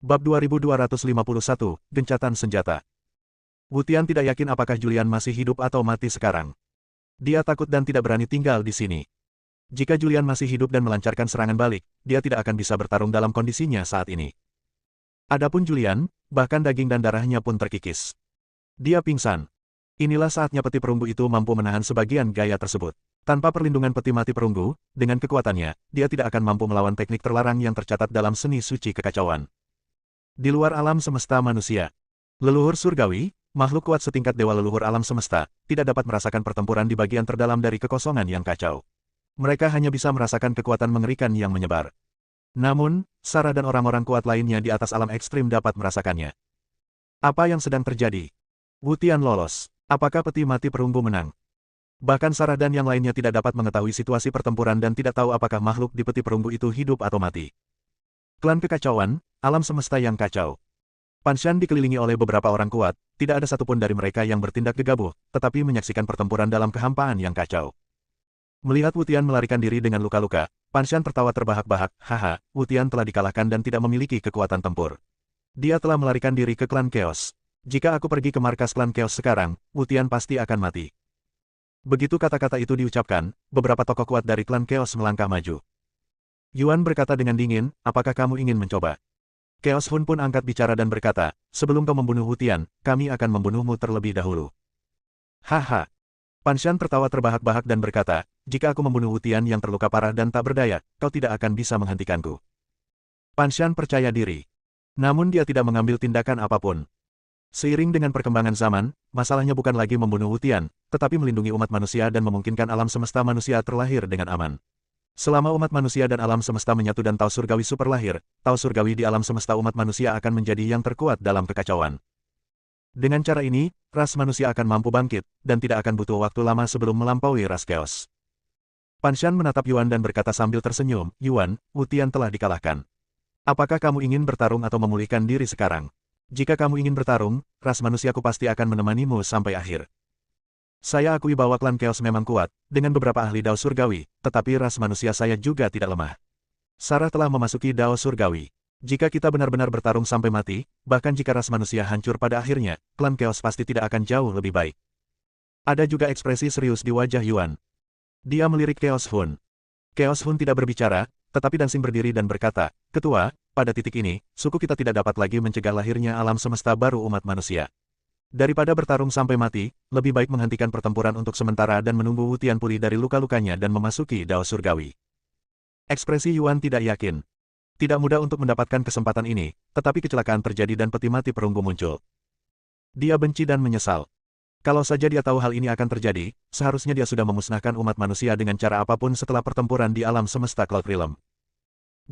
Bab 2251, Gencatan Senjata. Wu Tian tidak yakin apakah Julian masih hidup atau mati sekarang. Dia takut dan tidak berani tinggal di sini. Jika Julian masih hidup dan melancarkan serangan balik, dia tidak akan bisa bertarung dalam kondisinya saat ini. Adapun Julian, bahkan daging dan darahnya pun terkikis. Dia pingsan. Inilah saatnya peti perunggu itu mampu menahan sebagian gaya tersebut. Tanpa perlindungan peti mati perunggu, dengan kekuatannya, dia tidak akan mampu melawan teknik terlarang yang tercatat dalam seni suci kekacauan. Di luar alam semesta manusia, leluhur surgawi, makhluk kuat setingkat dewa leluhur alam semesta, tidak dapat merasakan pertempuran di bagian terdalam dari kekosongan yang kacau. Mereka hanya bisa merasakan kekuatan mengerikan yang menyebar. Namun, Sarah dan orang-orang kuat lainnya di atas alam ekstrim dapat merasakannya. Apa yang sedang terjadi? Wu Tian lolos. Apakah peti mati perunggu menang? Bahkan Sarah dan yang lainnya tidak dapat mengetahui situasi pertempuran dan tidak tahu apakah makhluk di peti perunggu itu hidup atau mati. Klan kekacauan, alam semesta yang kacau. Pan Shan dikelilingi oleh beberapa orang kuat, tidak ada satupun dari mereka yang bertindak gegabah, tetapi menyaksikan pertempuran dalam kehampaan yang kacau. Melihat Wu Tian melarikan diri dengan luka-luka, Pan Shan tertawa terbahak-bahak, haha, Wu Tian telah dikalahkan dan tidak memiliki kekuatan tempur. Dia telah melarikan diri ke klan Chaos. Jika aku pergi ke markas klan Chaos sekarang, Wu Tian pasti akan mati. Begitu kata-kata itu diucapkan, beberapa tokoh kuat dari klan Chaos melangkah maju. Yuan berkata dengan dingin, apakah kamu ingin mencoba? Chaos Hun pun angkat bicara dan berkata, sebelum kau membunuh Wu Tian, kami akan membunuhmu terlebih dahulu. Haha. Pan Shan tertawa terbahak-bahak dan berkata, jika aku membunuh Wu Tian yang terluka parah dan tak berdaya, kau tidak akan bisa menghentikanku. Pan Shan percaya diri. Namun dia tidak mengambil tindakan apapun. Seiring dengan perkembangan zaman, masalahnya bukan lagi membunuh Wu Tian, tetapi melindungi umat manusia dan memungkinkan alam semesta manusia terlahir dengan aman. Selama umat manusia dan alam semesta menyatu dan Tao Surgawi super lahir, Tao Surgawi di alam semesta umat manusia akan menjadi yang terkuat dalam kekacauan. Dengan cara ini, ras manusia akan mampu bangkit, dan tidak akan butuh waktu lama sebelum melampaui ras Chaos. Pan Shan menatap Yuan dan berkata sambil tersenyum, Yuan, Wu Tian telah dikalahkan. Apakah kamu ingin bertarung atau memulihkan diri sekarang? Jika kamu ingin bertarung, ras manusiaku pasti akan menemanimu sampai akhir. Saya akui bahwa klan Chaos memang kuat, dengan beberapa ahli Dao Surgawi, tetapi ras manusia saya juga tidak lemah. Sarah telah memasuki Dao Surgawi. Jika kita benar-benar bertarung sampai mati, bahkan jika ras manusia hancur pada akhirnya, klan Chaos pasti tidak akan jauh lebih baik. Ada juga ekspresi serius di wajah Yuan. Dia melirik Chaos Hun. Chaos Hun tidak berbicara, tetapi Dancing berdiri dan berkata, Ketua, pada titik ini, suku kita tidak dapat lagi mencegah lahirnya alam semesta baru umat manusia. Daripada bertarung sampai mati, lebih baik menghentikan pertempuran untuk sementara dan menunggu Wu Tian pulih dari luka-lukanya dan memasuki Dao Surgawi. Ekspresi Yuan tidak yakin. Tidak mudah untuk mendapatkan kesempatan ini, tetapi kecelakaan terjadi dan peti mati perunggu muncul. Dia benci dan menyesal. Kalau saja dia tahu hal ini akan terjadi, seharusnya dia sudah memusnahkan umat manusia dengan cara apapun setelah pertempuran di alam semesta Cloud Realm.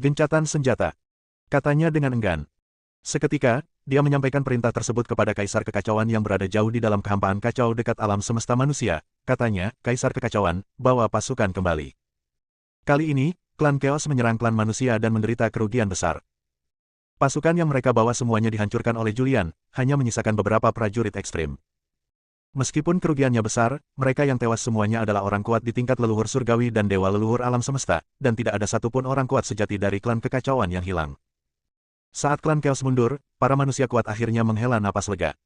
Gencatan senjata. Katanya dengan enggan. Seketika, dia menyampaikan perintah tersebut kepada Kaisar Kekacauan yang berada jauh di dalam kehampaan kacau dekat alam semesta manusia. Katanya, Kaisar Kekacauan, bawa pasukan kembali. Kali ini, klan Chaos menyerang klan manusia dan menderita kerugian besar. Pasukan yang mereka bawa semuanya dihancurkan oleh Julian, hanya menyisakan beberapa prajurit ekstrim. Meskipun kerugiannya besar, mereka yang tewas semuanya adalah orang kuat di tingkat leluhur surgawi dan dewa leluhur alam semesta, dan tidak ada satupun orang kuat sejati dari klan Kekacauan yang hilang. Saat klan Chaos mundur, para manusia kuat akhirnya menghela napas lega.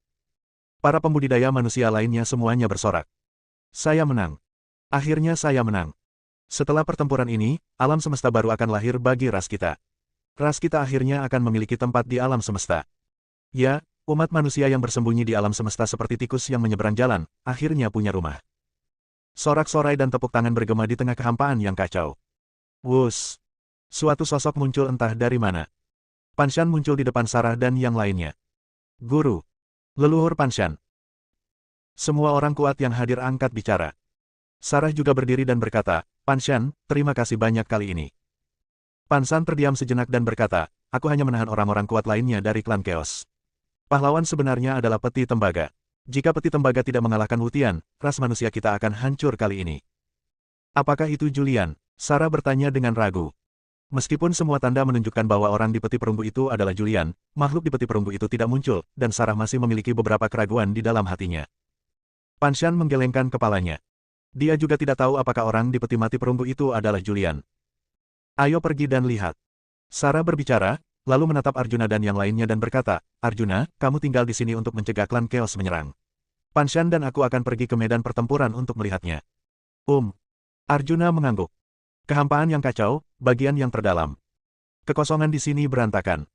Para pembudidaya manusia lainnya semuanya bersorak. Saya menang. Akhirnya saya menang. Setelah pertempuran ini, alam semesta baru akan lahir bagi ras kita. Ras kita akhirnya akan memiliki tempat di alam semesta. Ya, umat manusia yang bersembunyi di alam semesta seperti tikus yang menyeberang jalan, akhirnya punya rumah. Sorak-sorai dan tepuk tangan bergema di tengah kehampaan yang kacau. Wus! Suatu sosok muncul entah dari mana. Pan Shan muncul di depan Sarah dan yang lainnya. Guru. Leluhur Pan Shan. Semua orang kuat yang hadir angkat bicara. Sarah juga berdiri dan berkata, Pan Shan, terima kasih banyak kali ini. Pan Shan terdiam sejenak dan berkata, aku hanya menahan orang-orang kuat lainnya dari klan Chaos. Pahlawan sebenarnya adalah Peti Tembaga. Jika Peti Tembaga tidak mengalahkan Wu Tian, ras manusia kita akan hancur kali ini. Apakah itu Julian? Sarah bertanya dengan ragu. Meskipun semua tanda menunjukkan bahwa orang di peti perunggu itu adalah Julian, makhluk di peti perunggu itu tidak muncul, dan Sarah masih memiliki beberapa keraguan di dalam hatinya. Pan Shan menggelengkan kepalanya. Dia juga tidak tahu apakah orang di peti mati perunggu itu adalah Julian. Ayo pergi dan lihat. Sarah berbicara, lalu menatap Arjuna dan yang lainnya dan berkata, Arjuna, kamu tinggal di sini untuk mencegah klan Chaos menyerang. Pan Shan dan aku akan pergi ke medan pertempuran untuk melihatnya. Arjuna mengangguk. Kehampaan yang kacau, bagian yang terdalam. Kekosongan di sini berantakan.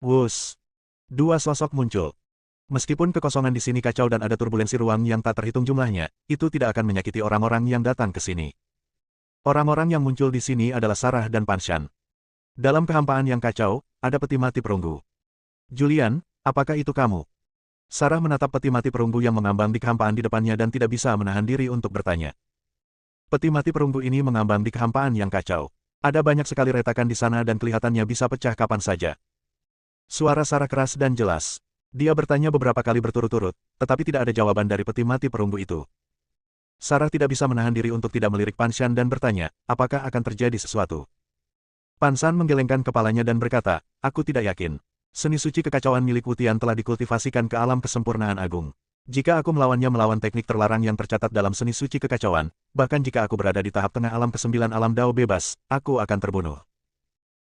Wus. Dua sosok muncul. Meskipun kekosongan di sini kacau dan ada turbulensi ruang yang tak terhitung jumlahnya, itu tidak akan menyakiti orang-orang yang datang ke sini. Orang-orang yang muncul di sini adalah Sarah dan Pan Shan. Dalam kehampaan yang kacau, ada peti mati perunggu. Julian, apakah itu kamu? Sarah menatap peti mati perunggu yang mengambang di kehampaan di depannya dan tidak bisa menahan diri untuk bertanya. Peti mati perunggu ini mengambang di kehampaan yang kacau. Ada banyak sekali retakan di sana dan kelihatannya bisa pecah kapan saja. Suara Sarah keras dan jelas. Dia bertanya beberapa kali berturut-turut, tetapi tidak ada jawaban dari peti mati perunggu itu. Sarah tidak bisa menahan diri untuk tidak melirik Pan Shan dan bertanya, apakah akan terjadi sesuatu. Pan Shan menggelengkan kepalanya dan berkata, aku tidak yakin. Seni suci kekacauan milik Wutian telah dikultivasikan ke alam kesempurnaan agung. Jika aku melawannya melawan teknik terlarang yang tercatat dalam seni suci kekacauan, bahkan jika aku berada di tahap tengah alam ke-9 alam Dao bebas, aku akan terbunuh.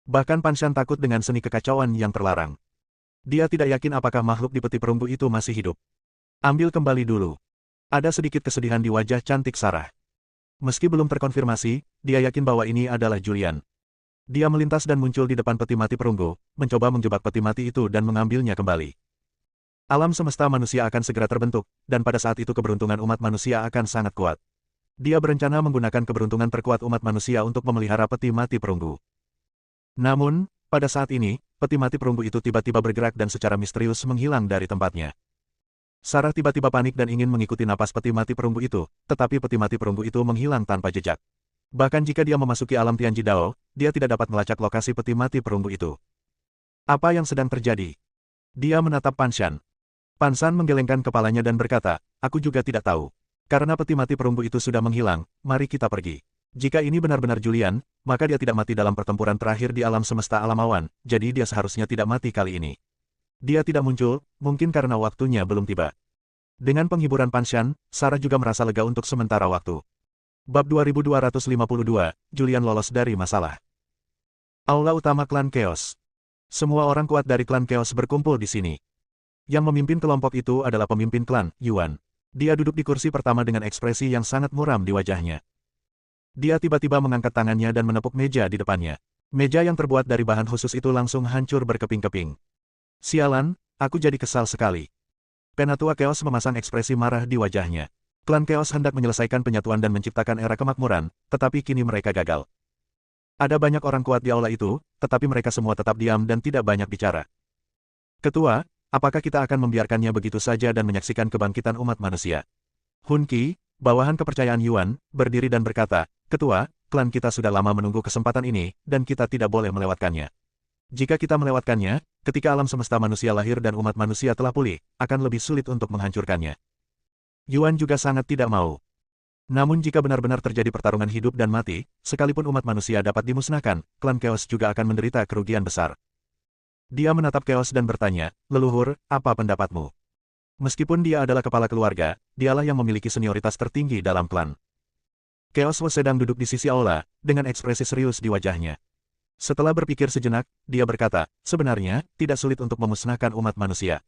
Bahkan Pan Shan takut dengan seni kekacauan yang terlarang. Dia tidak yakin apakah makhluk di peti perunggu itu masih hidup. Ambil kembali dulu. Ada sedikit kesedihan di wajah cantik Sarah. Meski belum terkonfirmasi, dia yakin bahwa ini adalah Julian. Dia melintas dan muncul di depan peti mati perunggu, mencoba menjebak peti mati itu dan mengambilnya kembali. Alam semesta manusia akan segera terbentuk, dan pada saat itu keberuntungan umat manusia akan sangat kuat. Dia berencana menggunakan keberuntungan terkuat umat manusia untuk memelihara peti mati perunggu. Namun, pada saat ini, peti mati perunggu itu tiba-tiba bergerak dan secara misterius menghilang dari tempatnya. Sarah tiba-tiba panik dan ingin mengikuti napas peti mati perunggu itu, tetapi peti mati perunggu itu menghilang tanpa jejak. Bahkan jika dia memasuki alam Tianji Dao, dia tidak dapat melacak lokasi peti mati perunggu itu. Apa yang sedang terjadi? Dia menatap Pan Shan. Pan Shan menggelengkan kepalanya dan berkata, aku juga tidak tahu. Karena peti mati perunggu itu sudah menghilang, mari kita pergi. Jika ini benar-benar Julian, maka dia tidak mati dalam pertempuran terakhir di alam semesta alam awan, jadi dia seharusnya tidak mati kali ini. Dia tidak muncul, mungkin karena waktunya belum tiba. Dengan penghiburan Pan Shan, Sarah juga merasa lega untuk sementara waktu. Bab 2252, Julian lolos dari masalah. Aula utama klan Chaos. Semua orang kuat dari klan Chaos berkumpul di sini. Yang memimpin kelompok itu adalah pemimpin klan, Yuan. Dia duduk di kursi pertama dengan ekspresi yang sangat muram di wajahnya. Dia tiba-tiba mengangkat tangannya dan menepuk meja di depannya. Meja yang terbuat dari bahan khusus itu langsung hancur berkeping-keping. Sialan, aku jadi kesal sekali. Penatua Chaos memasang ekspresi marah di wajahnya. Klan Chaos hendak menyelesaikan penyatuan dan menciptakan era kemakmuran, tetapi kini mereka gagal. Ada banyak orang kuat di aula itu, tetapi mereka semua tetap diam dan tidak banyak bicara. Ketua, apakah kita akan membiarkannya begitu saja dan menyaksikan kebangkitan umat manusia? Hun Qi, bawahan kepercayaan Yuan, berdiri dan berkata, Ketua, klan kita sudah lama menunggu kesempatan ini, dan kita tidak boleh melewatkannya. Jika kita melewatkannya, ketika alam semesta manusia lahir dan umat manusia telah pulih, akan lebih sulit untuk menghancurkannya. Yuan juga sangat tidak mau. Namun jika benar-benar terjadi pertarungan hidup dan mati, sekalipun umat manusia dapat dimusnahkan, klan Chaos juga akan menderita kerugian besar. Dia menatap Chaos dan bertanya, leluhur, apa pendapatmu? Meskipun dia adalah kepala keluarga, dialah yang memiliki senioritas tertinggi dalam klan. Chaos sedang duduk di sisi aula, dengan ekspresi serius di wajahnya. Setelah berpikir sejenak, dia berkata, sebenarnya, tidak sulit untuk memusnahkan umat manusia.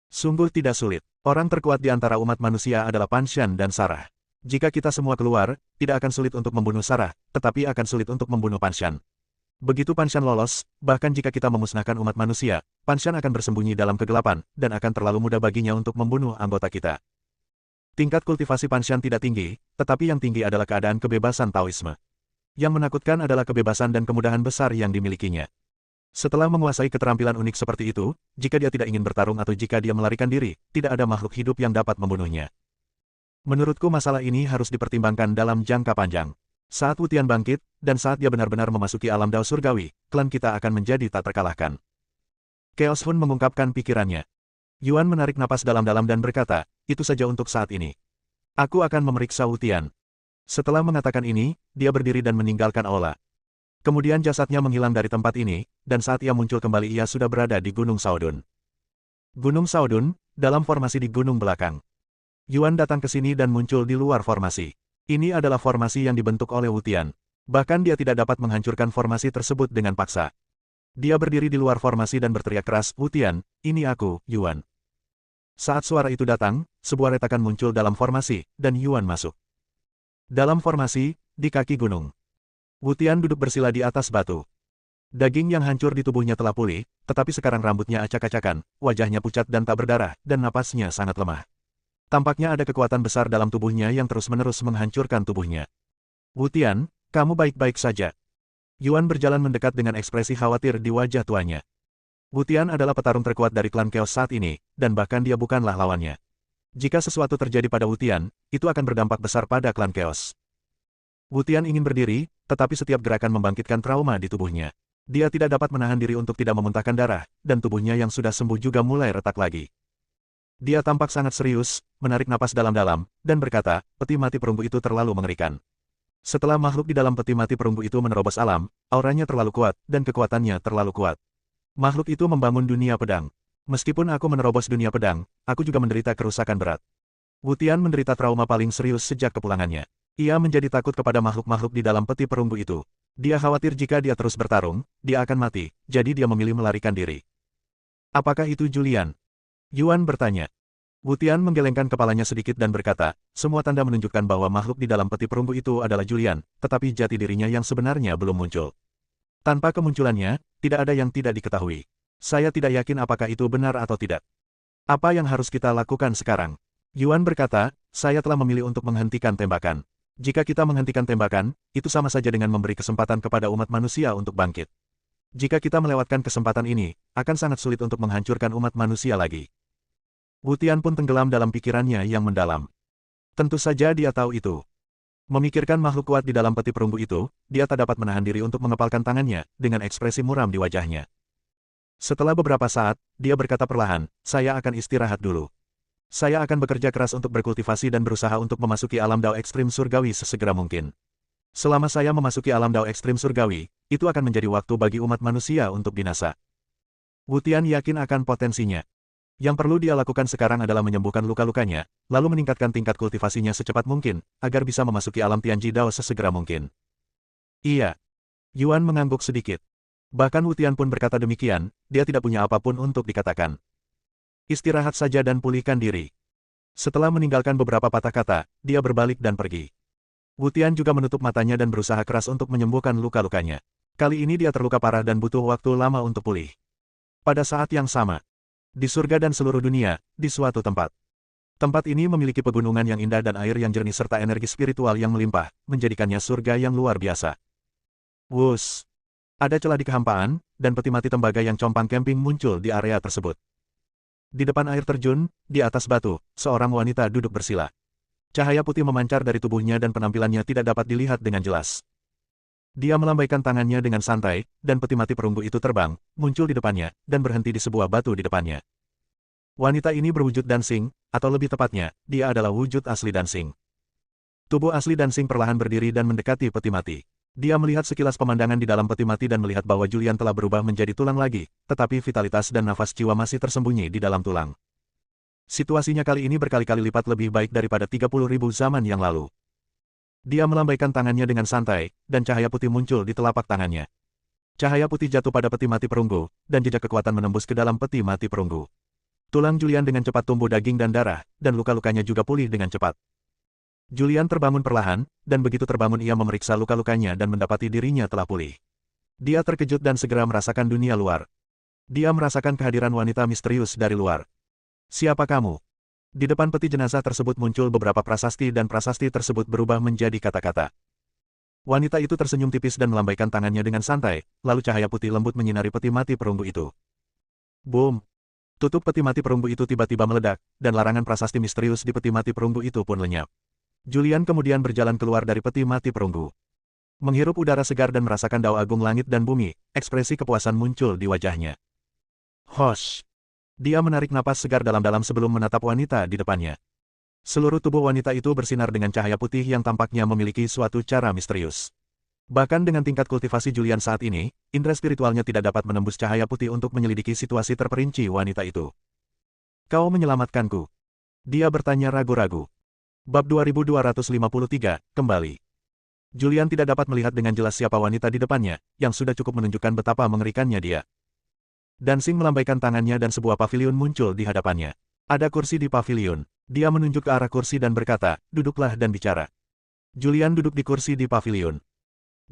Sungguh tidak sulit. Orang terkuat di antara umat manusia adalah Pan Shan dan Sarah. Jika kita semua keluar, tidak akan sulit untuk membunuh Sarah, tetapi akan sulit untuk membunuh Pan Shan. Begitu Pan Shan lolos, bahkan jika kita memusnahkan umat manusia, Pan Shan akan bersembunyi dalam kegelapan, dan akan terlalu mudah baginya untuk membunuh anggota kita. Tingkat kultivasi Pan Shan tidak tinggi, tetapi yang tinggi adalah keadaan kebebasan Taoisme. Yang menakutkan adalah kebebasan dan kemudahan besar yang dimilikinya. Setelah menguasai keterampilan unik seperti itu, jika dia tidak ingin bertarung atau jika dia melarikan diri, tidak ada makhluk hidup yang dapat membunuhnya. Menurutku masalah ini harus dipertimbangkan dalam jangka panjang. Saat Wutian bangkit, dan saat dia benar-benar memasuki alam Dao Surgawi, klan kita akan menjadi tak terkalahkan. Chaos Hun mengungkapkan pikirannya. Yuan menarik napas dalam-dalam dan berkata, itu saja untuk saat ini. Aku akan memeriksa Wutian. Setelah mengatakan ini, dia berdiri dan meninggalkan aula. Kemudian jasadnya menghilang dari tempat ini, dan saat ia muncul kembali ia sudah berada di Gunung Saodun. Gunung Saodun, dalam formasi di gunung belakang. Yuan datang ke sini dan muncul di luar formasi. Ini adalah formasi yang dibentuk oleh Wutian. Bahkan dia tidak dapat menghancurkan formasi tersebut dengan paksa. Dia berdiri di luar formasi dan berteriak keras, "Wutian, ini aku, Yuan." Saat suara itu datang, sebuah retakan muncul dalam formasi, dan Yuan masuk. Dalam formasi, di kaki gunung. Wutian duduk bersila di atas batu. Daging yang hancur di tubuhnya telah pulih, tetapi sekarang rambutnya acak-acakan, wajahnya pucat dan tak berdarah, dan napasnya sangat lemah. Tampaknya ada kekuatan besar dalam tubuhnya yang terus-menerus menghancurkan tubuhnya. "Wutian, kamu baik-baik saja?" Yuan berjalan mendekat dengan ekspresi khawatir di wajah tuanya. Wutian adalah petarung terkuat dari klan Chaos saat ini, dan bahkan dia bukanlah lawannya. Jika sesuatu terjadi pada Wutian, itu akan berdampak besar pada klan Chaos. Wutian ingin berdiri, tetapi setiap gerakan membangkitkan trauma di tubuhnya. Dia tidak dapat menahan diri untuk tidak memuntahkan darah, dan tubuhnya yang sudah sembuh juga mulai retak lagi. Dia tampak sangat serius, menarik napas dalam-dalam, dan berkata, "Peti mati perunggu itu terlalu mengerikan." Setelah makhluk di dalam peti mati perunggu itu menerobos alam, auranya terlalu kuat, dan kekuatannya terlalu kuat. Makhluk itu membangun dunia pedang. Meskipun aku menerobos dunia pedang, aku juga menderita kerusakan berat. Wutian menderita trauma paling serius sejak kepulangannya. Ia menjadi takut kepada makhluk-makhluk di dalam peti perunggu itu. Dia khawatir jika dia terus bertarung, dia akan mati, jadi dia memilih melarikan diri. "Apakah itu Julian?" Yuan bertanya. Wutian menggelengkan kepalanya sedikit dan berkata, "Semua tanda menunjukkan bahwa makhluk di dalam peti perunggu itu adalah Julian, tetapi jati dirinya yang sebenarnya belum muncul. Tanpa kemunculannya, tidak ada yang tidak diketahui. Saya tidak yakin apakah itu benar atau tidak. Apa yang harus kita lakukan sekarang?" Yuan berkata, "Saya telah memilih untuk menghentikan tembakan. Jika kita menghentikan tembakan, itu sama saja dengan memberi kesempatan kepada umat manusia untuk bangkit. Jika kita melewatkan kesempatan ini, akan sangat sulit untuk menghancurkan umat manusia lagi." Wutian pun tenggelam dalam pikirannya yang mendalam. Tentu saja dia tahu itu. Memikirkan makhluk kuat di dalam peti perunggu itu, dia tak dapat menahan diri untuk mengepalkan tangannya, dengan ekspresi muram di wajahnya. Setelah beberapa saat, dia berkata perlahan, "Saya akan istirahat dulu. Saya akan bekerja keras untuk berkultivasi dan berusaha untuk memasuki alam Dao ekstrim surgawi sesegera mungkin. Selama saya memasuki alam Dao ekstrim surgawi, itu akan menjadi waktu bagi umat manusia untuk binasa." Wutian yakin akan potensinya. Yang perlu dia lakukan sekarang adalah menyembuhkan luka-lukanya, lalu meningkatkan tingkat kultivasinya secepat mungkin, agar bisa memasuki alam Tianji Dao sesegera mungkin. "Iya." Yuan mengangguk sedikit. Bahkan Wutian pun berkata demikian, dia tidak punya apapun untuk dikatakan. "Istirahat saja dan pulihkan diri." Setelah meninggalkan beberapa patah kata, dia berbalik dan pergi. Wutian juga menutup matanya dan berusaha keras untuk menyembuhkan luka-lukanya. Kali ini dia terluka parah dan butuh waktu lama untuk pulih. Pada saat yang sama, di surga dan seluruh dunia, di suatu tempat. Tempat ini memiliki pegunungan yang indah dan air yang jernih serta energi spiritual yang melimpah, menjadikannya surga yang luar biasa. Wus! Ada celah di kehampaan, dan peti mati tembaga yang compang camping muncul di area tersebut. Di depan air terjun, di atas batu, seorang wanita duduk bersila. Cahaya putih memancar dari tubuhnya dan penampilannya tidak dapat dilihat dengan jelas. Dia melambaikan tangannya dengan santai, dan peti mati perunggu itu terbang, muncul di depannya, dan berhenti di sebuah batu di depannya. Wanita ini berwujud dancing, atau lebih tepatnya, dia adalah wujud asli dancing. Tubuh asli dancing perlahan berdiri dan mendekati peti mati. Dia melihat sekilas pemandangan di dalam peti mati dan melihat bahwa Julian telah berubah menjadi tulang lagi, tetapi vitalitas dan nafas jiwa masih tersembunyi di dalam tulang. Situasinya kali ini berkali-kali lipat lebih baik daripada 30.000 zaman yang lalu. Dia melambaikan tangannya dengan santai, dan cahaya putih muncul di telapak tangannya. Cahaya putih jatuh pada peti mati perunggu, dan jejak kekuatan menembus ke dalam peti mati perunggu. Tulang Julian dengan cepat tumbuh daging dan darah, dan luka-lukanya juga pulih dengan cepat. Julian terbangun perlahan, dan begitu terbangun ia memeriksa luka-lukanya dan mendapati dirinya telah pulih. Dia terkejut dan segera merasakan dunia luar. Dia merasakan kehadiran wanita misterius dari luar. "Siapa kamu?" Di depan peti jenazah tersebut muncul beberapa prasasti dan prasasti tersebut berubah menjadi kata-kata. Wanita itu tersenyum tipis dan melambaikan tangannya dengan santai, lalu cahaya putih lembut menyinari peti mati perunggu itu. Boom! Tutup peti mati perunggu itu tiba-tiba meledak, dan larangan prasasti misterius di peti mati perunggu itu pun lenyap. Julian kemudian berjalan keluar dari peti mati perunggu. Menghirup udara segar dan merasakan dao agung langit dan bumi, ekspresi kepuasan muncul di wajahnya. Hosh! Dia menarik napas segar dalam-dalam sebelum menatap wanita di depannya. Seluruh tubuh wanita itu bersinar dengan cahaya putih yang tampaknya memiliki suatu cara misterius. Bahkan dengan tingkat kultivasi Julian saat ini, indera spiritualnya tidak dapat menembus cahaya putih untuk menyelidiki situasi terperinci wanita itu. "Kau menyelamatkanku?" Dia bertanya ragu-ragu. Bab 2253, kembali. Julian tidak dapat melihat dengan jelas siapa wanita di depannya, yang sudah cukup menunjukkan betapa mengerikannya dia. Dancing melambaikan tangannya dan sebuah pavilion muncul di hadapannya. Ada kursi di pavilion. Dia menunjuk ke arah kursi dan berkata, "Duduklah dan bicara." Julian duduk di kursi di pavilion.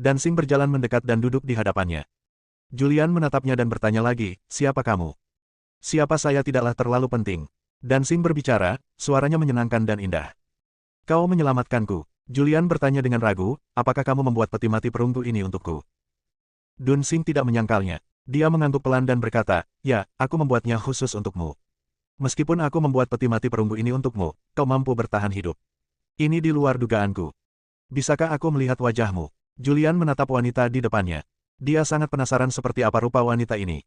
Dancing berjalan mendekat dan duduk di hadapannya. Julian menatapnya dan bertanya lagi, "Siapa kamu?" "Siapa saya tidaklah terlalu penting." Dancing berbicara, suaranya menyenangkan dan indah. "Kau menyelamatkanku." Julian bertanya dengan ragu, "Apakah kamu membuat peti mati perunggu ini untukku?" Dancing tidak menyangkalnya. Dia mengangguk pelan dan berkata, "Ya, aku membuatnya khusus untukmu. Meskipun aku membuat peti mati perunggu ini untukmu, kau mampu bertahan hidup. Ini di luar dugaanku. Bisakah aku melihat wajahmu?" Julian menatap wanita di depannya. Dia sangat penasaran seperti apa rupa wanita ini.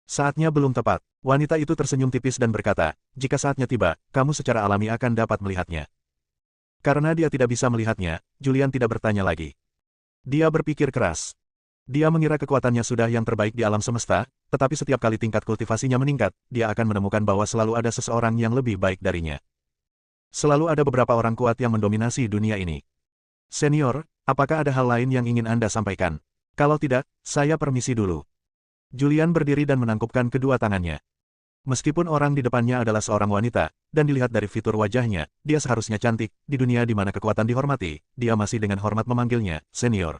Saatnya belum tepat. Wanita itu tersenyum tipis dan berkata, "Jika saatnya tiba, kamu secara alami akan dapat melihatnya." Karena dia tidak bisa melihatnya, Julian tidak bertanya lagi. Dia berpikir keras. Dia mengira kekuatannya sudah yang terbaik di alam semesta, tetapi setiap kali tingkat kultivasinya meningkat, dia akan menemukan bahwa selalu ada seseorang yang lebih baik darinya. Selalu ada beberapa orang kuat yang mendominasi dunia ini. "Senior, apakah ada hal lain yang ingin Anda sampaikan? Kalau tidak, saya permisi dulu." Julian berdiri dan menangkupkan kedua tangannya. Meskipun orang di depannya adalah seorang wanita, dan dilihat dari fitur wajahnya, dia seharusnya cantik, di dunia di mana kekuatan dihormati, dia masih dengan hormat memanggilnya, "Senior."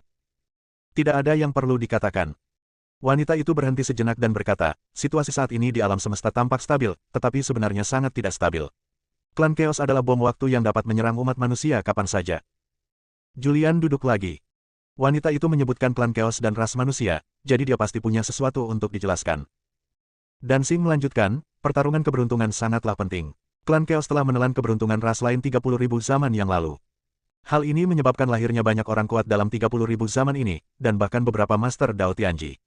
Tidak ada yang perlu dikatakan. Wanita itu berhenti sejenak dan berkata, "Situasi saat ini di alam semesta tampak stabil, tetapi sebenarnya sangat tidak stabil. Klan Chaos adalah bom waktu yang dapat menyerang umat manusia kapan saja." Julian duduk lagi. Wanita itu menyebutkan klan Chaos dan ras manusia, jadi dia pasti punya sesuatu untuk dijelaskan. Dancing melanjutkan, "Pertarungan keberuntungan sangatlah penting. Klan Chaos telah menelan keberuntungan ras lain 30.000 zaman yang lalu. Hal ini menyebabkan lahirnya banyak orang kuat dalam 30.000 zaman ini, dan bahkan beberapa Master Dao Tianji.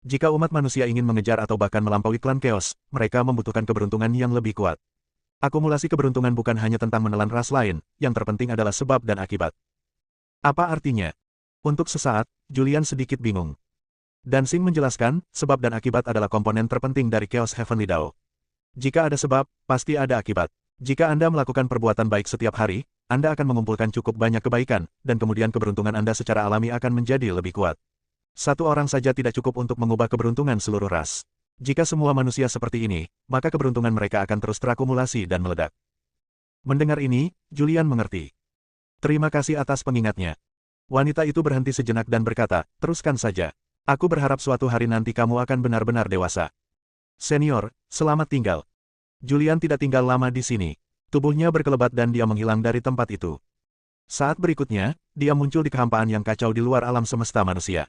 Jika umat manusia ingin mengejar atau bahkan melampaui klan Chaos, mereka membutuhkan keberuntungan yang lebih kuat. Akumulasi keberuntungan bukan hanya tentang menelan ras lain, yang terpenting adalah sebab dan akibat." "Apa artinya?" Untuk sesaat, Julian sedikit bingung. Dancing menjelaskan, sebab dan akibat adalah komponen terpenting dari Chaos Heavenly Dao. Jika ada sebab, pasti ada akibat. Jika Anda melakukan perbuatan baik setiap hari, Anda akan mengumpulkan cukup banyak kebaikan, dan kemudian keberuntungan Anda secara alami akan menjadi lebih kuat. Satu orang saja tidak cukup untuk mengubah keberuntungan seluruh ras. Jika semua manusia seperti ini, maka keberuntungan mereka akan terus terakumulasi dan meledak. Mendengar ini, Julian mengerti. "Terima kasih atas pengingatnya." Wanita itu berhenti sejenak dan berkata, "Teruskan saja. Aku berharap suatu hari nanti kamu akan benar-benar dewasa." "Senior, selamat tinggal." Julian tidak tinggal lama di sini. Tubuhnya berkelebat dan dia menghilang dari tempat itu. Saat berikutnya, dia muncul di kehampaan yang kacau di luar alam semesta manusia.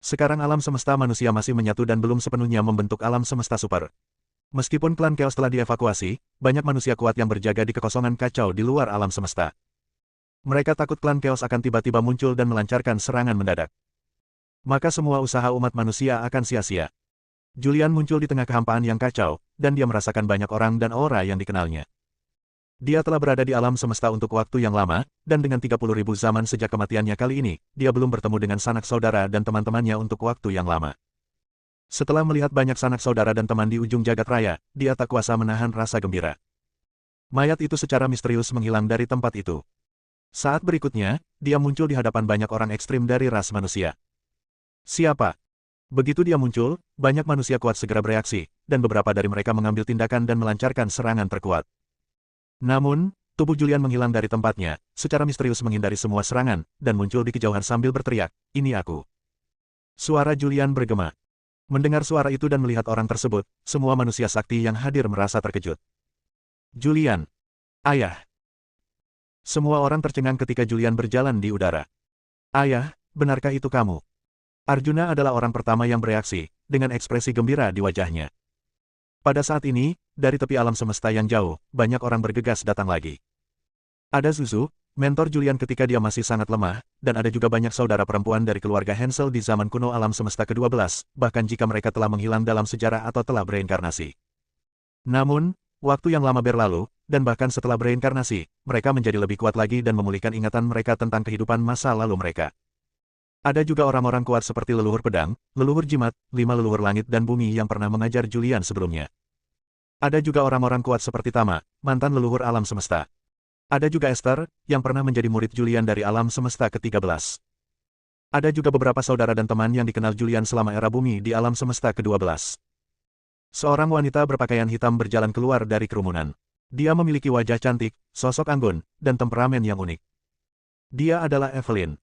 Sekarang alam semesta manusia masih menyatu dan belum sepenuhnya membentuk alam semesta super. Meskipun klan Chaos telah dievakuasi, banyak manusia kuat yang berjaga di kekosongan kacau di luar alam semesta. Mereka takut klan Chaos akan tiba-tiba muncul dan melancarkan serangan mendadak. Maka semua usaha umat manusia akan sia-sia. Julian muncul di tengah kehampaan yang kacau, dan dia merasakan banyak orang dan aura yang dikenalnya. Dia telah berada di alam semesta untuk waktu yang lama, dan dengan 30.000 zaman sejak kematiannya kali ini, dia belum bertemu dengan sanak saudara dan teman-temannya untuk waktu yang lama. Setelah melihat banyak sanak saudara dan teman di ujung jagat raya, dia tak kuasa menahan rasa gembira. Mayat itu secara misterius menghilang dari tempat itu. Saat berikutnya, dia muncul di hadapan banyak orang ekstrim dari ras manusia. "Siapa?" Begitu dia muncul, banyak manusia kuat segera bereaksi, dan beberapa dari mereka mengambil tindakan dan melancarkan serangan terkuat. Namun, tubuh Julian menghilang dari tempatnya, secara misterius menghindari semua serangan, dan muncul di kejauhan sambil berteriak, "Ini aku." Suara Julian bergema. Mendengar suara itu dan melihat orang tersebut, semua manusia sakti yang hadir merasa terkejut. "Julian. Ayah." Semua orang tercengang ketika Julian berjalan di udara. "Ayah, benarkah itu kamu?" Arjuna adalah orang pertama yang bereaksi, dengan ekspresi gembira di wajahnya. Pada saat ini, dari tepi alam semesta yang jauh, banyak orang bergegas datang lagi. Ada Zuzu, mentor Julian ketika dia masih sangat lemah, dan ada juga banyak saudara perempuan dari keluarga Hansel di zaman kuno alam semesta ke-12, bahkan jika mereka telah menghilang dalam sejarah atau telah bereinkarnasi. Namun, waktu yang lama berlalu, dan bahkan setelah bereinkarnasi, mereka menjadi lebih kuat lagi dan memulihkan ingatan mereka tentang kehidupan masa lalu mereka. Ada juga orang-orang kuat seperti leluhur pedang, leluhur jimat, 5 leluhur langit dan bumi yang pernah mengajar Julian sebelumnya. Ada juga orang-orang kuat seperti Tama, mantan leluhur alam semesta. Ada juga Esther, yang pernah menjadi murid Julian dari alam semesta ke-13. Ada juga beberapa saudara dan teman yang dikenal Julian selama era bumi di alam semesta ke-12. Seorang wanita berpakaian hitam berjalan keluar dari kerumunan. Dia memiliki wajah cantik, sosok anggun, dan temperamen yang unik. Dia adalah Evelyn.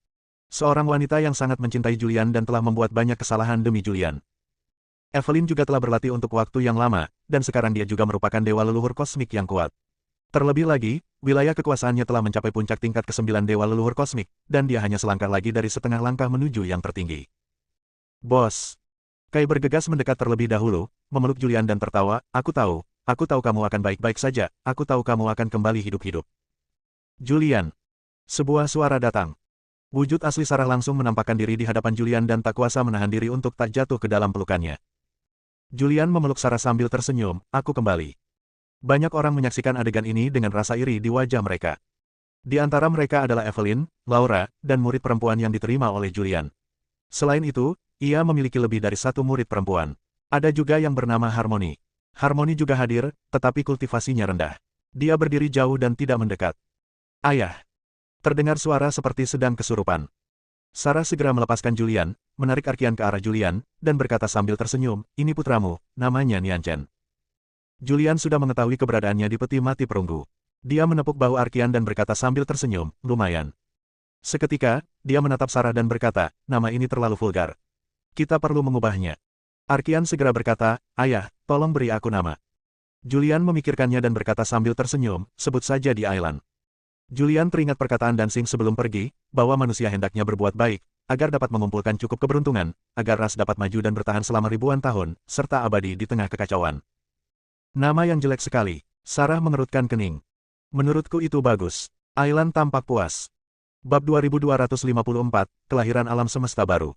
Seorang wanita yang sangat mencintai Julian dan telah membuat banyak kesalahan demi Julian. Evelyn juga telah berlatih untuk waktu yang lama, dan sekarang dia juga merupakan dewa leluhur kosmik yang kuat. Terlebih lagi, wilayah kekuasaannya telah mencapai puncak tingkat ke-9 dewa leluhur kosmik, dan dia hanya selangkah lagi dari setengah langkah menuju yang tertinggi. Bos. Kai bergegas mendekat terlebih dahulu, memeluk Julian dan tertawa, aku tahu kamu akan baik-baik saja, aku tahu kamu akan kembali hidup-hidup. Julian. Sebuah suara datang. Wujud asli Sarah langsung menampakkan diri di hadapan Julian dan tak kuasa menahan diri untuk tak jatuh ke dalam pelukannya. Julian memeluk Sarah sambil tersenyum, aku kembali. Banyak orang menyaksikan adegan ini dengan rasa iri di wajah mereka. Di antara mereka adalah Evelyn, Laura, dan murid perempuan yang diterima oleh Julian. Selain itu, ia memiliki lebih dari satu murid perempuan. Ada juga yang bernama Harmony. Harmony juga hadir, tetapi kultivasinya rendah. Dia berdiri jauh dan tidak mendekat. Ayah. Terdengar suara seperti sedang kesurupan. Sarah segera melepaskan Julian, menarik Arkian ke arah Julian, dan berkata sambil tersenyum, ini putramu, namanya Nianchen. Julian sudah mengetahui keberadaannya di peti mati perunggu. Dia menepuk bahu Arkian dan berkata sambil tersenyum, lumayan. Seketika, dia menatap Sarah dan berkata, nama ini terlalu vulgar. Kita perlu mengubahnya. Arkian segera berkata, ayah, tolong beri aku nama. Julian memikirkannya dan berkata sambil tersenyum, sebut saja di Island. Julian teringat perkataan Dancing sebelum pergi, bahwa manusia hendaknya berbuat baik, agar dapat mengumpulkan cukup keberuntungan, agar ras dapat maju dan bertahan selama ribuan tahun, serta abadi di tengah kekacauan. Nama yang jelek sekali. Sarah mengerutkan kening. Menurutku itu bagus. Island tampak puas. Bab 2254, Kelahiran Alam Semesta Baru.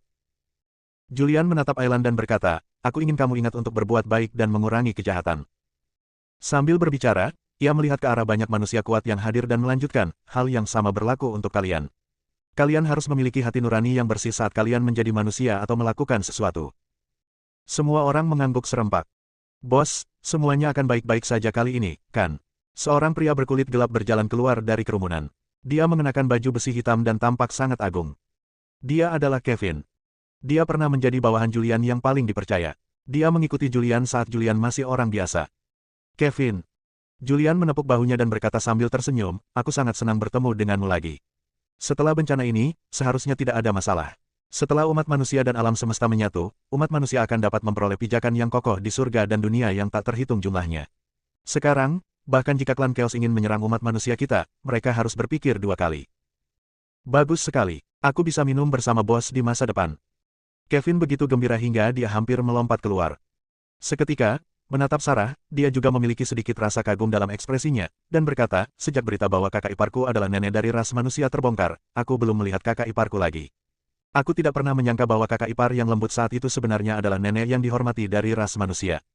Julian menatap Island dan berkata, aku ingin kamu ingat untuk berbuat baik dan mengurangi kejahatan. Sambil berbicara, ia melihat ke arah banyak manusia kuat yang hadir dan melanjutkan, hal yang sama berlaku untuk kalian. Kalian harus memiliki hati nurani yang bersih saat kalian menjadi manusia atau melakukan sesuatu. Semua orang mengangguk serempak. Bos, semuanya akan baik-baik saja kali ini, kan? Seorang pria berkulit gelap berjalan keluar dari kerumunan. Dia mengenakan baju besi hitam dan tampak sangat agung. Dia adalah Kevin. Dia pernah menjadi bawahan Julian yang paling dipercaya. Dia mengikuti Julian saat Julian masih orang biasa. Kevin. Julian menepuk bahunya dan berkata sambil tersenyum, aku sangat senang bertemu denganmu lagi. Setelah bencana ini, seharusnya tidak ada masalah. Setelah umat manusia dan alam semesta menyatu, umat manusia akan dapat memperoleh pijakan yang kokoh di surga dan dunia yang tak terhitung jumlahnya. Sekarang, bahkan jika klan Chaos ingin menyerang umat manusia kita, mereka harus berpikir dua kali. Bagus sekali, aku bisa minum bersama bos di masa depan. Kevin begitu gembira hingga dia hampir melompat keluar. Seketika, menatap Sarah, dia juga memiliki sedikit rasa kagum dalam ekspresinya, dan berkata, sejak berita bahwa kakak iparku adalah nenek dari ras manusia terbongkar, aku belum melihat kakak iparku lagi. Aku tidak pernah menyangka bahwa kakak ipar yang lembut saat itu sebenarnya adalah nenek yang dihormati dari ras manusia.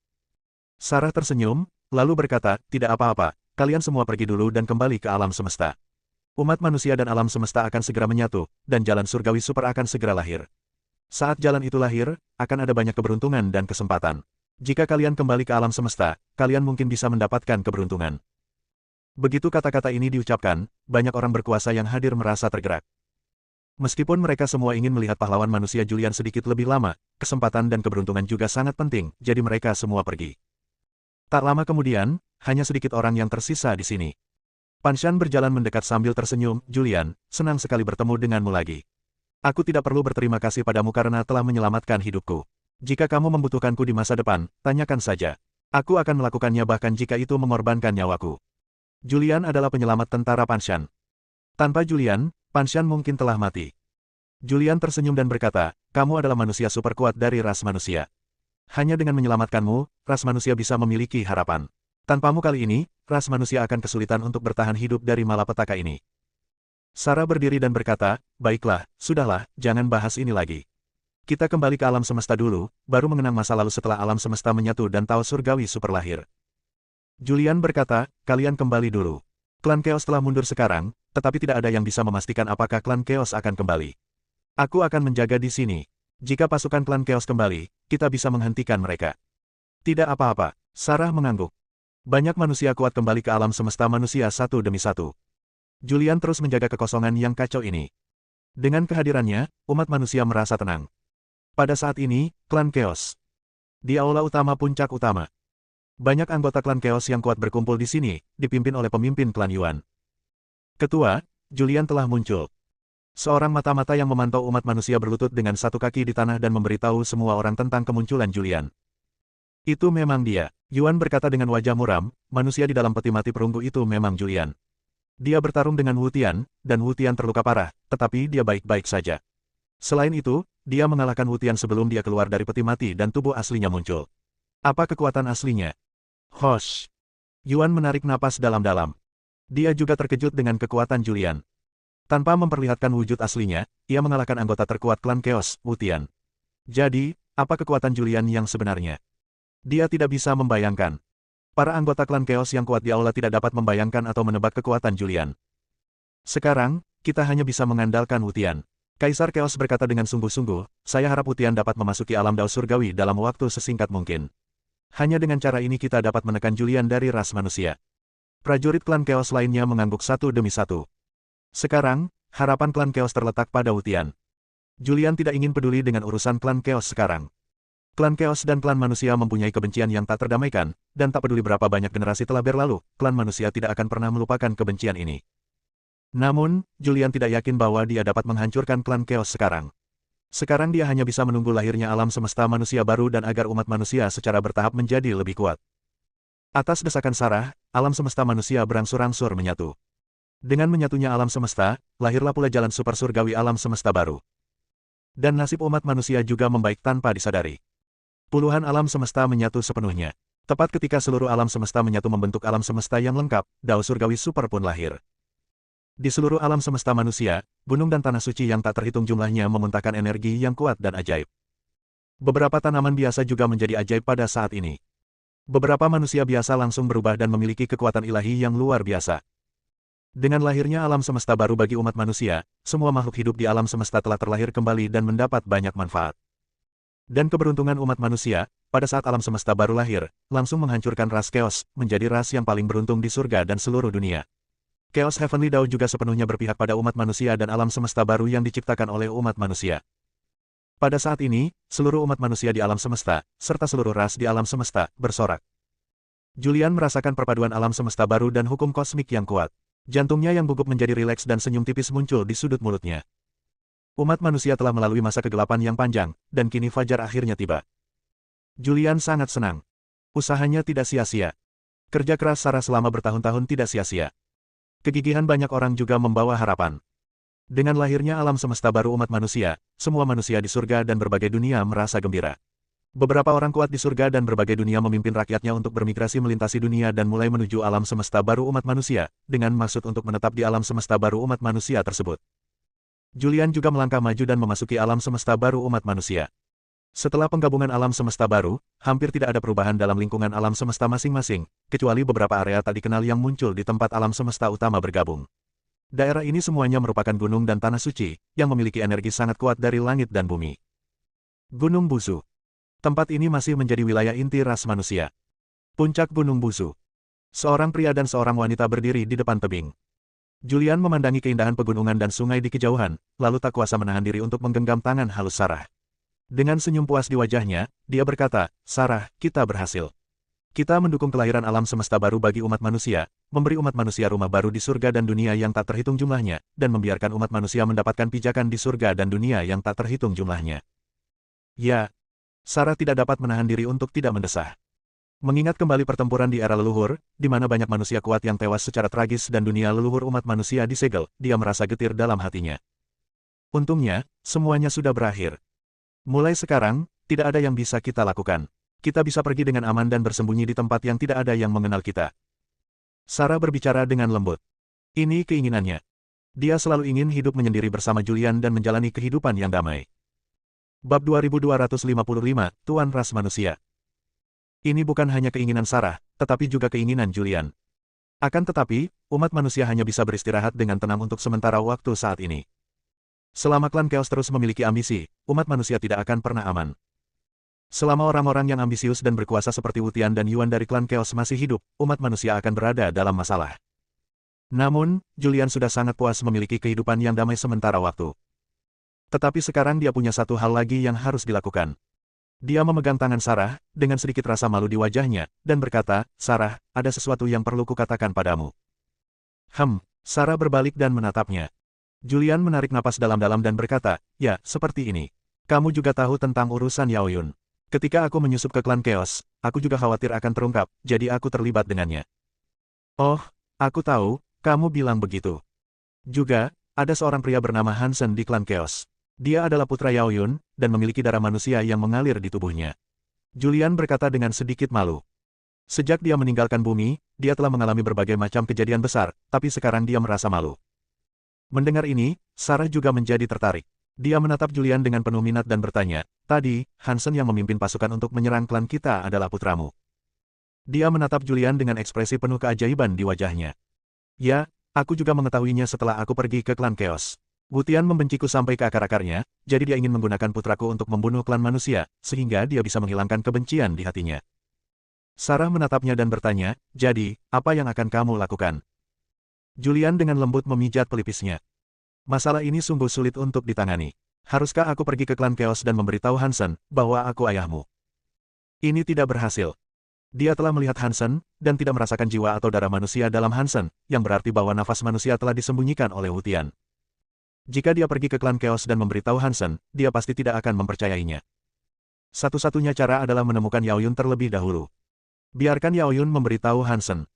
Sarah tersenyum, lalu berkata, tidak apa-apa, kalian semua pergi dulu dan kembali ke alam semesta. Umat manusia dan alam semesta akan segera menyatu, dan jalan surgawi super akan segera lahir. Saat jalan itu lahir, akan ada banyak keberuntungan dan kesempatan. Jika kalian kembali ke alam semesta, kalian mungkin bisa mendapatkan keberuntungan. Begitu kata-kata ini diucapkan, banyak orang berkuasa yang hadir merasa tergerak. Meskipun mereka semua ingin melihat pahlawan manusia Julian sedikit lebih lama, kesempatan dan keberuntungan juga sangat penting, jadi mereka semua pergi. Tak lama kemudian, hanya sedikit orang yang tersisa di sini. Panshan berjalan mendekat sambil tersenyum, Julian, senang sekali bertemu denganmu lagi. Aku tidak perlu berterima kasih padamu karena telah menyelamatkan hidupku. Jika kamu membutuhkanku di masa depan, tanyakan saja. Aku akan melakukannya bahkan jika itu mengorbankan nyawaku. Julian adalah penyelamat tentara Panshan. Tanpa Julian, Panshan mungkin telah mati. Julian tersenyum dan berkata, kamu adalah manusia super kuat dari ras manusia. Hanya dengan menyelamatkanmu, ras manusia bisa memiliki harapan. Tanpamu kali ini, ras manusia akan kesulitan untuk bertahan hidup dari malapetaka ini. Sarah berdiri dan berkata, baiklah, sudahlah, jangan bahas ini lagi. Kita kembali ke alam semesta dulu, baru mengenang masa lalu setelah alam semesta menyatu dan tahu surgawi super lahir. Julian berkata, kalian kembali dulu. Klan Chaos telah mundur sekarang, tetapi tidak ada yang bisa memastikan apakah klan Chaos akan kembali. Aku akan menjaga di sini. Jika pasukan klan Chaos kembali, kita bisa menghentikan mereka. Tidak apa-apa, Sarah mengangguk. Banyak manusia kuat kembali ke alam semesta manusia satu demi satu. Julian terus menjaga kekosongan yang kacau ini. Dengan kehadirannya, umat manusia merasa tenang. Pada saat ini, klan Chaos. Di aula utama puncak utama. Banyak anggota klan Chaos yang kuat berkumpul di sini, dipimpin oleh pemimpin klan Yuan. Ketua, Julian telah muncul. Seorang mata-mata yang memantau umat manusia berlutut dengan satu kaki di tanah dan memberitahu semua orang tentang kemunculan Julian. Itu memang dia, Yuan berkata dengan wajah muram, manusia di dalam peti mati perunggu itu memang Julian. Dia bertarung dengan Wu Tian, dan Wu Tian terluka parah, tetapi dia baik-baik saja. Selain itu, dia mengalahkan Wu Tian sebelum dia keluar dari peti mati dan tubuh aslinya muncul. Apa kekuatan aslinya? Hosh! Yuan menarik napas dalam-dalam. Dia juga terkejut dengan kekuatan Julian. Tanpa memperlihatkan wujud aslinya, ia mengalahkan anggota terkuat klan Chaos, Wu Tian. Jadi, apa kekuatan Julian yang sebenarnya? Dia tidak bisa membayangkan. Para anggota klan Chaos yang kuat di aula tidak dapat membayangkan atau menebak kekuatan Julian. Sekarang, kita hanya bisa mengandalkan Wu Tian. Kaisar Chaos berkata dengan sungguh-sungguh, saya harap Wu Tian dapat memasuki alam Dao Surgawi dalam waktu sesingkat mungkin. Hanya dengan cara ini kita dapat menekan Julian dari ras manusia. Prajurit klan Chaos lainnya mengangguk satu demi satu. Sekarang, harapan klan Chaos terletak pada Wu Tian. Julian tidak ingin peduli dengan urusan klan Chaos sekarang. Klan Chaos dan klan manusia mempunyai kebencian yang tak terdamaikan, dan tak peduli berapa banyak generasi telah berlalu, klan manusia tidak akan pernah melupakan kebencian ini. Namun, Julian tidak yakin bahwa dia dapat menghancurkan klan Chaos sekarang. Sekarang dia hanya bisa menunggu lahirnya alam semesta manusia baru dan agar umat manusia secara bertahap menjadi lebih kuat. Atas desakan Sarah, alam semesta manusia berangsur-angsur menyatu. Dengan menyatunya alam semesta, lahirlah pula jalan super surgawi alam semesta baru. Dan nasib umat manusia juga membaik tanpa disadari. Puluhan alam semesta menyatu sepenuhnya. Tepat ketika seluruh alam semesta menyatu membentuk alam semesta yang lengkap, Dao Surgawi Super pun lahir. Di seluruh alam semesta manusia, gunung dan tanah suci yang tak terhitung jumlahnya memuntahkan energi yang kuat dan ajaib. Beberapa tanaman biasa juga menjadi ajaib pada saat ini. Beberapa manusia biasa langsung berubah dan memiliki kekuatan ilahi yang luar biasa. Dengan lahirnya alam semesta baru bagi umat manusia, semua makhluk hidup di alam semesta telah terlahir kembali dan mendapat banyak manfaat. Dan keberuntungan umat manusia, pada saat alam semesta baru lahir, langsung menghancurkan ras Chaos, menjadi ras yang paling beruntung di surga dan seluruh dunia. Chaos Heavenly Dao juga sepenuhnya berpihak pada umat manusia dan alam semesta baru yang diciptakan oleh umat manusia. Pada saat ini, seluruh umat manusia di alam semesta, serta seluruh ras di alam semesta, bersorak. Julian merasakan perpaduan alam semesta baru dan hukum kosmik yang kuat. Jantungnya yang gugup menjadi rileks dan senyum tipis muncul di sudut mulutnya. Umat manusia telah melalui masa kegelapan yang panjang, dan kini fajar akhirnya tiba. Julian sangat senang. Usahanya tidak sia-sia. Kerja keras Sarah selama bertahun-tahun tidak sia-sia. Kegigihan banyak orang juga membawa harapan. Dengan lahirnya alam semesta baru umat manusia, semua manusia di surga dan berbagai dunia merasa gembira. Beberapa orang kuat di surga dan berbagai dunia memimpin rakyatnya untuk bermigrasi melintasi dunia dan mulai menuju alam semesta baru umat manusia, dengan maksud untuk menetap di alam semesta baru umat manusia tersebut. Julian juga melangkah maju dan memasuki alam semesta baru umat manusia. Setelah penggabungan alam semesta baru, hampir tidak ada perubahan dalam lingkungan alam semesta masing-masing, kecuali beberapa area tak dikenal yang muncul di tempat alam semesta utama bergabung. Daerah ini semuanya merupakan gunung dan tanah suci, yang memiliki energi sangat kuat dari langit dan bumi. Gunung Busu. Tempat ini masih menjadi wilayah inti ras manusia. Puncak Gunung Busu. Seorang pria dan seorang wanita berdiri di depan tebing. Julian memandangi keindahan pegunungan dan sungai di kejauhan, lalu tak kuasa menahan diri untuk menggenggam tangan halus Sarah. Dengan senyum puas di wajahnya, dia berkata, Sarah, kita berhasil. Kita mendukung kelahiran alam semesta baru bagi umat manusia, memberi umat manusia rumah baru di surga dan dunia yang tak terhitung jumlahnya, dan membiarkan umat manusia mendapatkan pijakan di surga dan dunia yang tak terhitung jumlahnya. Ya. Sarah tidak dapat menahan diri untuk tidak mendesah. Mengingat kembali pertempuran di era leluhur, di mana banyak manusia kuat yang tewas secara tragis dan dunia leluhur umat manusia disegel, dia merasa getir dalam hatinya. Untungnya, semuanya sudah berakhir. Mulai sekarang, tidak ada yang bisa kita lakukan. Kita bisa pergi dengan aman dan bersembunyi di tempat yang tidak ada yang mengenal kita. Sarah berbicara dengan lembut. Ini keinginannya. Dia selalu ingin hidup menyendiri bersama Julian dan menjalani kehidupan yang damai. Bab 2255, Tuan Ras Manusia. Ini bukan hanya keinginan Sarah, tetapi juga keinginan Julian. Akan tetapi, umat manusia hanya bisa beristirahat dengan tenang untuk sementara waktu saat ini. Selama klan Chaos terus memiliki ambisi, umat manusia tidak akan pernah aman. Selama orang-orang yang ambisius dan berkuasa seperti Wu Tian dan Yuan dari klan Chaos masih hidup, umat manusia akan berada dalam masalah. Namun, Julian sudah sangat puas memiliki kehidupan yang damai sementara waktu. Tetapi sekarang dia punya satu hal lagi yang harus dilakukan. Dia memegang tangan Sarah, dengan sedikit rasa malu di wajahnya, dan berkata, "Sarah, ada sesuatu yang perlu kukatakan padamu." Sarah berbalik dan menatapnya. Julian menarik napas dalam-dalam dan berkata, "Ya, seperti ini. Kamu juga tahu tentang urusan Yao Yun. Ketika aku menyusup ke klan Chaos, aku juga khawatir akan terungkap, jadi aku terlibat dengannya." "Oh, aku tahu, kamu bilang begitu. Juga, ada seorang pria bernama Hansen di klan Chaos. Dia adalah putra Yao Yun, dan memiliki darah manusia yang mengalir di tubuhnya." Julian berkata dengan sedikit malu. Sejak dia meninggalkan bumi, dia telah mengalami berbagai macam kejadian besar, tapi sekarang dia merasa malu. Mendengar ini, Sarah juga menjadi tertarik. Dia menatap Julian dengan penuh minat dan bertanya, "Tadi, Hansen yang memimpin pasukan untuk menyerang klan kita adalah putramu?" Dia menatap Julian dengan ekspresi penuh keajaiban di wajahnya. "Ya, aku juga mengetahuinya setelah aku pergi ke klan Chaos. Wutian membenciku sampai ke akar-akarnya, jadi dia ingin menggunakan putraku untuk membunuh klan manusia, sehingga dia bisa menghilangkan kebencian di hatinya." Sarah menatapnya dan bertanya, "Jadi, apa yang akan kamu lakukan?" Julian dengan lembut memijat pelipisnya. "Masalah ini sungguh sulit untuk ditangani. Haruskah aku pergi ke klan Chaos dan memberitahu Hansen bahwa aku ayahmu?" Ini tidak berhasil. Dia telah melihat Hansen, dan tidak merasakan jiwa atau darah manusia dalam Hansen, yang berarti bahwa nafas manusia telah disembunyikan oleh Wutian. Jika dia pergi ke klan Chaos dan memberitahu Hansen, dia pasti tidak akan mempercayainya. Satu-satunya cara adalah menemukan Yao Yun terlebih dahulu. Biarkan Yao Yun memberitahu Hansen.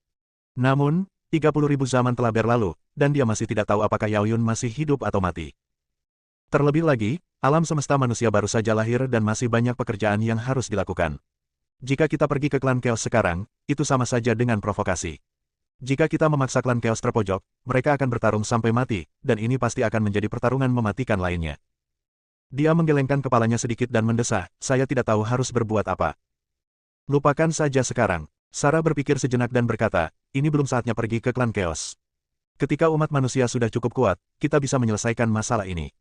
Namun, 30.000 zaman telah berlalu, dan dia masih tidak tahu apakah Yao Yun masih hidup atau mati. Terlebih lagi, alam semesta manusia baru saja lahir dan masih banyak pekerjaan yang harus dilakukan. Jika kita pergi ke klan Chaos sekarang, itu sama saja dengan provokasi. Jika kita memaksa klan Chaos terpojok, mereka akan bertarung sampai mati, dan ini pasti akan menjadi pertarungan mematikan lainnya. Dia menggelengkan kepalanya sedikit dan mendesah, "Saya tidak tahu harus berbuat apa." "Lupakan saja sekarang." Sarah berpikir sejenak dan berkata, "Ini belum saatnya pergi ke klan Chaos. Ketika umat manusia sudah cukup kuat, kita bisa menyelesaikan masalah ini.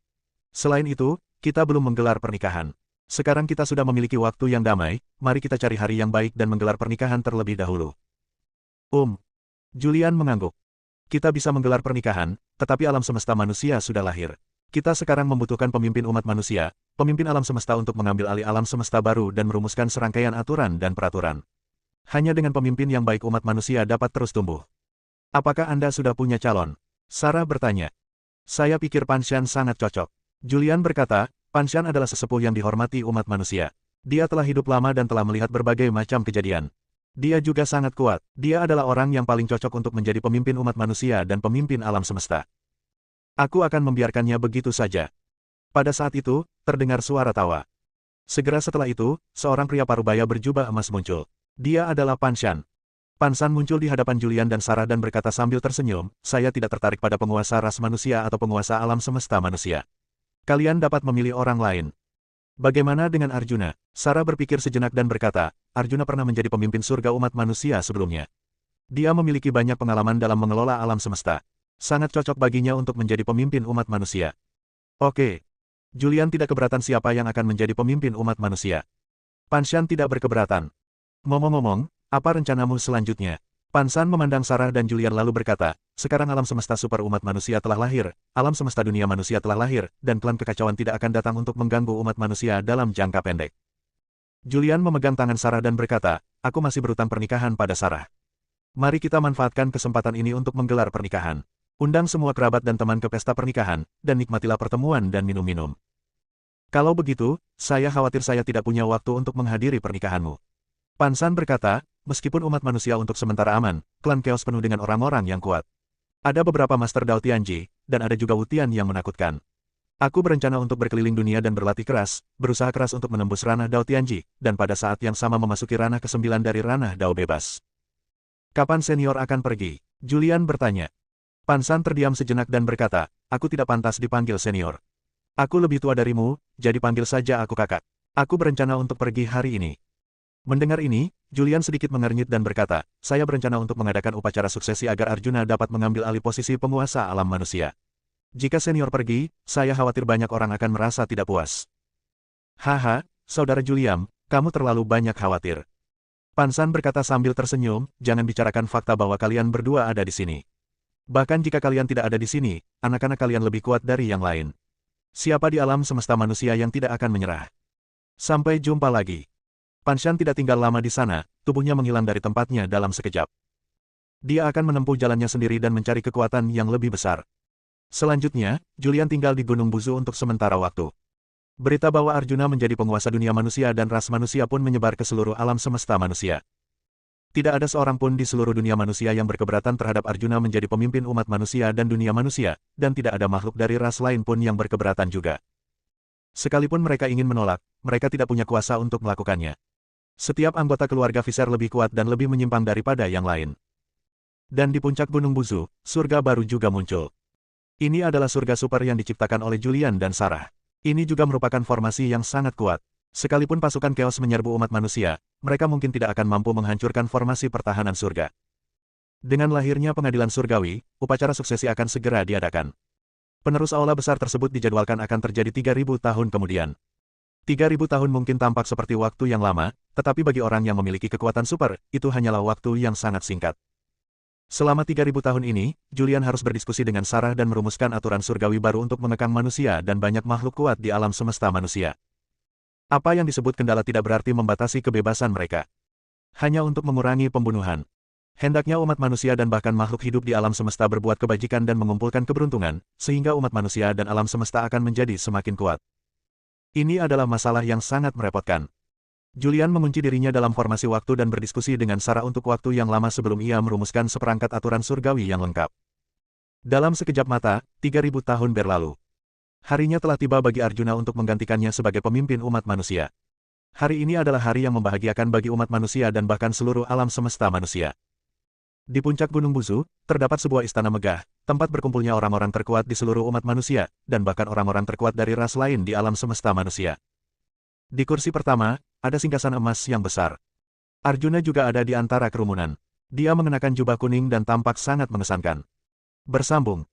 Selain itu, kita belum menggelar pernikahan. Sekarang kita sudah memiliki waktu yang damai, mari kita cari hari yang baik dan menggelar pernikahan terlebih dahulu." Julian mengangguk. "Kita bisa menggelar pernikahan, tetapi alam semesta manusia sudah lahir. Kita sekarang membutuhkan pemimpin umat manusia, pemimpin alam semesta untuk mengambil alih alam semesta baru dan merumuskan serangkaian aturan dan peraturan. Hanya dengan pemimpin yang baik umat manusia dapat terus tumbuh. Apakah Anda sudah punya calon?" Sarah bertanya. "Saya pikir Pan Shan sangat cocok." Julian berkata, "Pan Shan adalah sesepuh yang dihormati umat manusia. Dia telah hidup lama dan telah melihat berbagai macam kejadian. Dia juga sangat kuat. Dia adalah orang yang paling cocok untuk menjadi pemimpin umat manusia dan pemimpin alam semesta. Aku akan membiarkannya begitu saja." Pada saat itu, terdengar suara tawa. Segera setelah itu, seorang pria parubaya berjubah emas muncul. Dia adalah Pan Shan. Pan Shan muncul di hadapan Julian dan Sarah dan berkata sambil tersenyum, "Saya tidak tertarik pada penguasa ras manusia atau penguasa alam semesta manusia. Kalian dapat memilih orang lain." "Bagaimana dengan Arjuna?" Sarah berpikir sejenak dan berkata, "Arjuna pernah menjadi pemimpin surga umat manusia sebelumnya. Dia memiliki banyak pengalaman dalam mengelola alam semesta. Sangat cocok baginya untuk menjadi pemimpin umat manusia." "Oke." Julian tidak keberatan siapa yang akan menjadi pemimpin umat manusia. Pan Shan tidak berkeberatan. "Ngomong-ngomong, apa rencanamu selanjutnya?" Pan Shan memandang Sarah dan Julian lalu berkata, "Sekarang alam semesta super umat manusia telah lahir, alam semesta dunia manusia telah lahir, dan klan kekacauan tidak akan datang untuk mengganggu umat manusia dalam jangka pendek." Julian memegang tangan Sarah dan berkata, "Aku masih berutang pernikahan pada Sarah. Mari kita manfaatkan kesempatan ini untuk menggelar pernikahan. Undang semua kerabat dan teman ke pesta pernikahan, dan nikmatilah pertemuan dan minum-minum. Kalau begitu, saya khawatir saya tidak punya waktu untuk menghadiri pernikahanmu." Pan Shan berkata, "Meskipun umat manusia untuk sementara aman, klan Chaos penuh dengan orang-orang yang kuat. Ada beberapa Master Dao Tianji, dan ada juga Wutian yang menakutkan. Aku berencana untuk berkeliling dunia dan berlatih keras, berusaha keras untuk menembus ranah Dao Tianji, dan pada saat yang sama memasuki ranah ke-9 dari ranah Dao Bebas." "Kapan senior akan pergi?" Julian bertanya. Pan Shan terdiam sejenak dan berkata, "Aku tidak pantas dipanggil senior. Aku lebih tua darimu, jadi panggil saja aku kakak. Aku berencana untuk pergi hari ini." Mendengar ini, Julian sedikit mengernyit dan berkata, "Saya berencana untuk mengadakan upacara suksesi agar Arjuna dapat mengambil alih posisi penguasa alam manusia. Jika senior pergi, saya khawatir banyak orang akan merasa tidak puas." "Haha, saudara Julian, kamu terlalu banyak khawatir." Pan Shan berkata sambil tersenyum, "Jangan bicarakan fakta bahwa kalian berdua ada di sini. Bahkan jika kalian tidak ada di sini, anak-anak kalian lebih kuat dari yang lain. Siapa di alam semesta manusia yang tidak akan menyerah? Sampai jumpa lagi. Pan Shan tidak tinggal lama di sana, tubuhnya menghilang dari tempatnya dalam sekejap. Dia akan menempuh jalannya sendiri dan mencari kekuatan yang lebih besar. Selanjutnya, Julian tinggal di Gunung Buzu untuk sementara waktu. Berita bahwa Arjuna menjadi penguasa dunia manusia dan ras manusia pun menyebar ke seluruh alam semesta manusia. Tidak ada seorang pun di seluruh dunia manusia yang berkeberatan terhadap Arjuna menjadi pemimpin umat manusia dan dunia manusia, dan tidak ada makhluk dari ras lain pun yang berkeberatan juga. Sekalipun mereka ingin menolak, mereka tidak punya kuasa untuk melakukannya. Setiap anggota keluarga Visser lebih kuat dan lebih menyimpang daripada yang lain. Dan di puncak Gunung Buzu, surga baru juga muncul. Ini adalah surga super yang diciptakan oleh Julian dan Sarah. Ini juga merupakan formasi yang sangat kuat. Sekalipun pasukan Chaos menyerbu umat manusia, mereka mungkin tidak akan mampu menghancurkan formasi pertahanan surga. Dengan lahirnya pengadilan surgawi, upacara suksesi akan segera diadakan. Penerus aula besar tersebut dijadwalkan akan terjadi 3.000 tahun kemudian. 3.000 tahun mungkin tampak seperti waktu yang lama, tetapi bagi orang yang memiliki kekuatan super, itu hanyalah waktu yang sangat singkat. Selama 3.000 tahun ini, Julian harus berdiskusi dengan Sarah dan merumuskan aturan surgawi baru untuk mengekang manusia dan banyak makhluk kuat di alam semesta manusia. Apa yang disebut kendala tidak berarti membatasi kebebasan mereka. Hanya untuk mengurangi pembunuhan. Hendaknya umat manusia dan bahkan makhluk hidup di alam semesta berbuat kebajikan dan mengumpulkan keberuntungan, sehingga umat manusia dan alam semesta akan menjadi semakin kuat. Ini adalah masalah yang sangat merepotkan. Julian mengunci dirinya dalam formasi waktu dan berdiskusi dengan Sarah untuk waktu yang lama sebelum ia merumuskan seperangkat aturan surgawi yang lengkap. Dalam sekejap mata, 3.000 tahun berlalu. Harinya telah tiba bagi Arjuna untuk menggantikannya sebagai pemimpin umat manusia. Hari ini adalah hari yang membahagiakan bagi umat manusia dan bahkan seluruh alam semesta manusia. Di puncak Gunung Buzu, terdapat sebuah istana megah, tempat berkumpulnya orang-orang terkuat di seluruh umat manusia, dan bahkan orang-orang terkuat dari ras lain di alam semesta manusia. Di kursi pertama, ada singgasan emas yang besar. Arjuna juga ada di antara kerumunan. Dia mengenakan jubah kuning dan tampak sangat mengesankan. Bersambung,